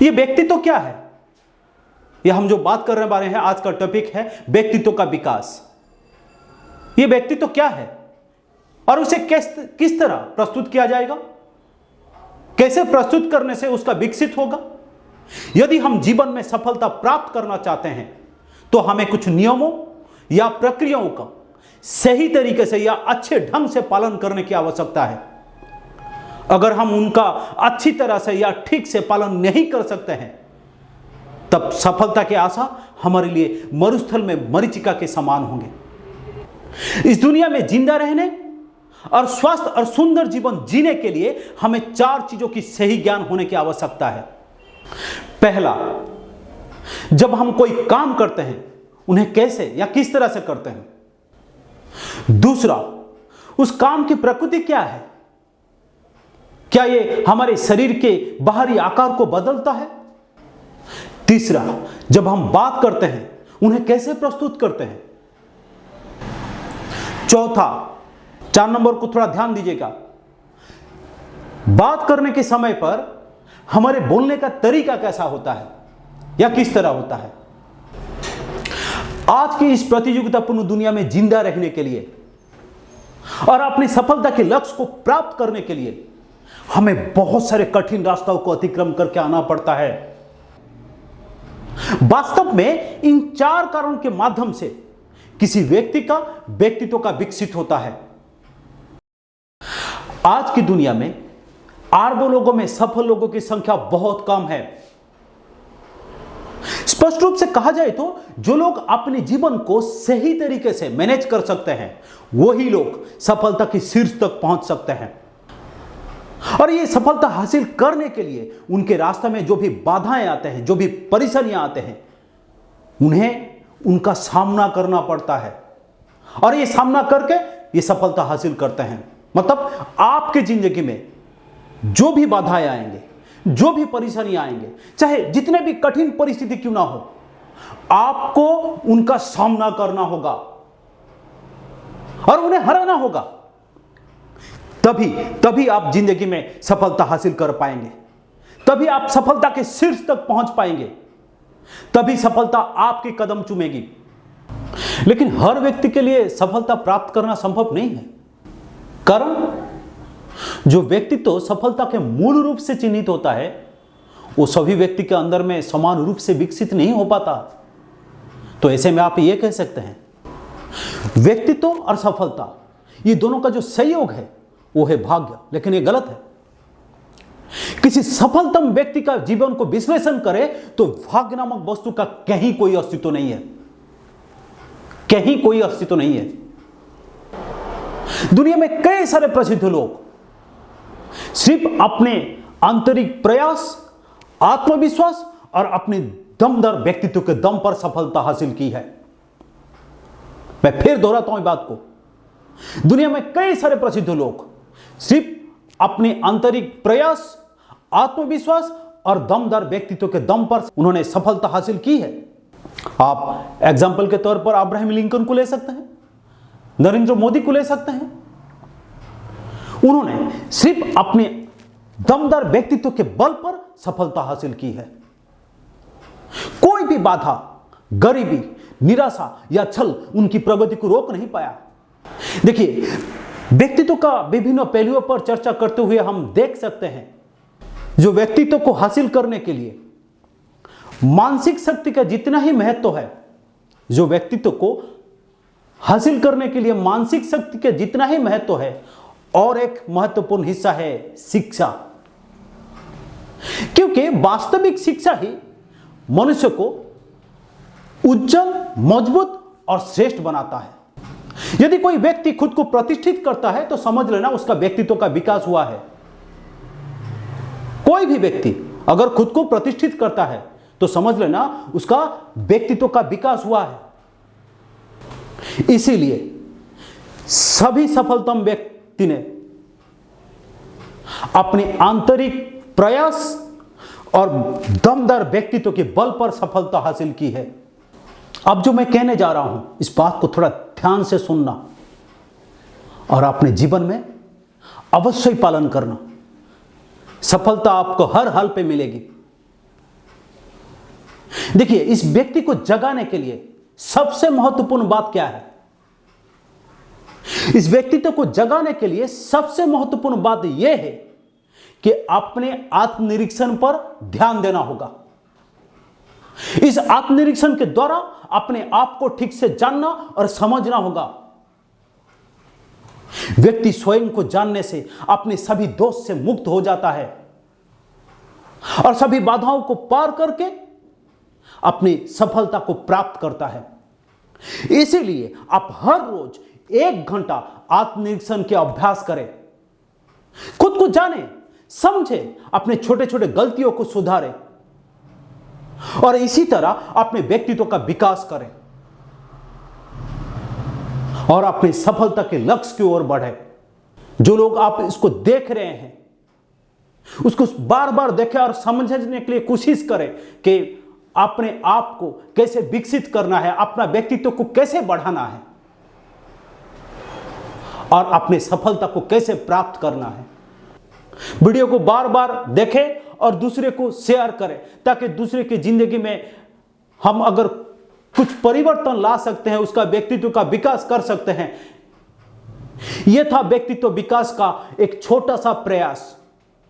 ये व्यक्तित्व क्या है? ये हम जो बात करने वाले हैं, आज का टॉपिक है व्यक्तित्व का विकास। ये व्यक्तित्व क्या है और उसे किस तरह प्रस्तुत किया जाएगा, कैसे प्रस्तुत करने से उसका विकसित होगा। यदि हम जीवन में सफलता प्राप्त करना चाहते हैं तो हमें कुछ नियमों या प्रक्रियाओं का सही तरीके से या अच्छे ढंग से पालन करने की आवश्यकता है। अगर हम उनका अच्छी तरह से या ठीक से पालन नहीं कर सकते हैं तब सफलता की आशा हमारे लिए मरुस्थल में मरीचिका के समान होंगे। इस दुनिया में जिंदा रहने और स्वस्थ और सुंदर जीवन जीने के लिए हमें 4 चीजों की सही ज्ञान होने की आवश्यकता है। पहला, जब हम कोई काम करते हैं उन्हें कैसे या किस तरह से करते हैं। दूसरा, उस काम की प्रकृति क्या है, क्या ये हमारे शरीर के बाहरी आकार को बदलता है। तीसरा, जब हम बात करते हैं उन्हें कैसे प्रस्तुत करते हैं। चौथा, 4 नंबर को थोड़ा ध्यान दीजिएगा, बात करने के समय पर हमारे बोलने का तरीका कैसा होता है या किस तरह होता है। आज की इस प्रतियोगितापूर्ण दुनिया में जिंदा रहने के लिए और अपनी सफलता के लक्ष्य को प्राप्त करने के लिए हमें बहुत सारे कठिन रास्तों को अतिक्रम करके आना पड़ता है। वास्तव में इन 4 कारणों के माध्यम से किसी व्यक्ति का व्यक्तित्व का विकसित होता है। आज की दुनिया में अरबों लोगों में सफल लोगों की संख्या बहुत कम है। स्पष्ट रूप से कहा जाए तो जो लोग अपने जीवन को सही तरीके से मैनेज कर सकते हैं वही लोग सफलता की शीर्ष तक पहुंच सकते हैं। और ये सफलता हासिल करने के लिए उनके रास्ते में जो भी बाधाएं आते हैं, जो भी परेशानियां आते हैं, उन्हें उनका सामना करना पड़ता है और ये सामना करके ये सफलता हासिल करते हैं। मतलब आपकी जिंदगी में जो भी बाधाएं आएंगे, जो भी परेशानियां आएंगे, चाहे जितने भी कठिन परिस्थिति क्यों ना हो, आपको उनका सामना करना होगा और उन्हें हराना होगा। तभी आप जिंदगी में सफलता हासिल कर पाएंगे, तभी आप सफलता के शीर्ष तक पहुंच पाएंगे, तभी सफलता आपके कदम चूमेगी। लेकिन हर व्यक्ति के लिए सफलता प्राप्त करना संभव नहीं है। कारण जो व्यक्ति तो सफलता के मूल रूप से चिन्हित होता है वो सभी व्यक्ति के अंदर में समान रूप से विकसित नहीं हो पाता। तो ऐसे में आप ये कह सकते हैं व्यक्तित्व और सफलता ये दोनों का जो संयोग है वो है भाग्य। लेकिन ये गलत है। किसी सफलतम व्यक्ति का जीवन को विश्लेषण करें तो भाग्य नामक वस्तु का कहीं कोई अस्तित्व नहीं है, कहीं कोई अस्तित्व नहीं है। दुनिया में कई सारे प्रसिद्ध लोग सिर्फ अपने आंतरिक प्रयास, आत्मविश्वास और अपने दमदार व्यक्तित्व के दम पर सफलता हासिल की है। मैं फिर दोहराता हूं बात को, दुनिया में कई सारे प्रसिद्ध लोग सिर्फ अपने आंतरिक प्रयास, आत्मविश्वास और दमदार व्यक्तित्व के दम पर उन्होंने सफलता हासिल की है। आप एग्जाम्पल के तौर पर अब्राहम लिंकन को ले सकते हैं, नरेंद्र मोदी को ले सकते हैं। उन्होंने सिर्फ अपने दमदार व्यक्तित्व के बल पर सफलता हासिल की है। कोई भी बाधा, गरीबी, निराशा या छल उनकी प्रगति को रोक नहीं पाया। देखिए, व्यक्तित्व का विभिन्न पहलुओं पर चर्चा करते हुए हम देख सकते हैं जो व्यक्तित्व को हासिल करने के लिए मानसिक शक्ति का जितना ही महत्व है, जो व्यक्तित्व को हासिल करने के लिए मानसिक शक्ति का जितना ही महत्व है, और एक महत्वपूर्ण हिस्सा है शिक्षा। क्योंकि वास्तविक शिक्षा ही मनुष्य को उज्जवल, मजबूत और श्रेष्ठ बनाता है। यदि कोई व्यक्ति खुद को प्रतिष्ठित करता है तो समझ लेना उसका व्यक्तित्व का विकास हुआ है। कोई भी व्यक्ति अगर खुद को प्रतिष्ठित करता है तो समझ लेना उसका व्यक्तित्व का विकास हुआ है। इसीलिए सभी सफलतम व्यक्ति ने अपने आंतरिक प्रयास और दमदार व्यक्तित्व के बल पर सफलता हासिल की है। अब जो मैं कहने जा रहा हूं इस बात को थोड़ा ध्यान से सुनना और अपने जीवन में अवश्य पालन करना। सफलता आपको हर हाल पे मिलेगी। देखिए, इस व्यक्ति को जगाने के लिए सबसे महत्वपूर्ण बात क्या है? इस व्यक्तित्व को जगाने के लिए सबसे महत्वपूर्ण बात यह है कि अपने आत्मनिरीक्षण पर ध्यान देना होगा। इस आत्मनिरीक्षण के द्वारा अपने आप को ठीक से जानना और समझना होगा। व्यक्ति स्वयं को जानने से अपने सभी दोष से मुक्त हो जाता है और सभी बाधाओं को पार करके अपनी सफलता को प्राप्त करता है। इसीलिए आप हर रोज 1 घंटा आत्मनिरीक्षण के अभ्यास करें। खुद को जाने, समझे, अपने छोटे छोटे गलतियों को सुधारें और इसी तरह अपने व्यक्तित्व का विकास करें और अपनी सफलता के लक्ष्य की ओर बढ़े। जो लोग आप इसको देख रहे हैं उसको बार बार देखें और समझने के लिए कोशिश करें कि अपने आप को कैसे विकसित करना है, अपना व्यक्तित्व को कैसे बढ़ाना है और अपनी सफलता को कैसे प्राप्त करना है। वीडियो को बार बार देखें और दूसरे को शेयर करें ताकि दूसरे की जिंदगी में हम अगर कुछ परिवर्तन ला सकते हैं, उसका व्यक्तित्व का विकास कर सकते हैं। यह था व्यक्तित्व विकास का एक छोटा सा प्रयास।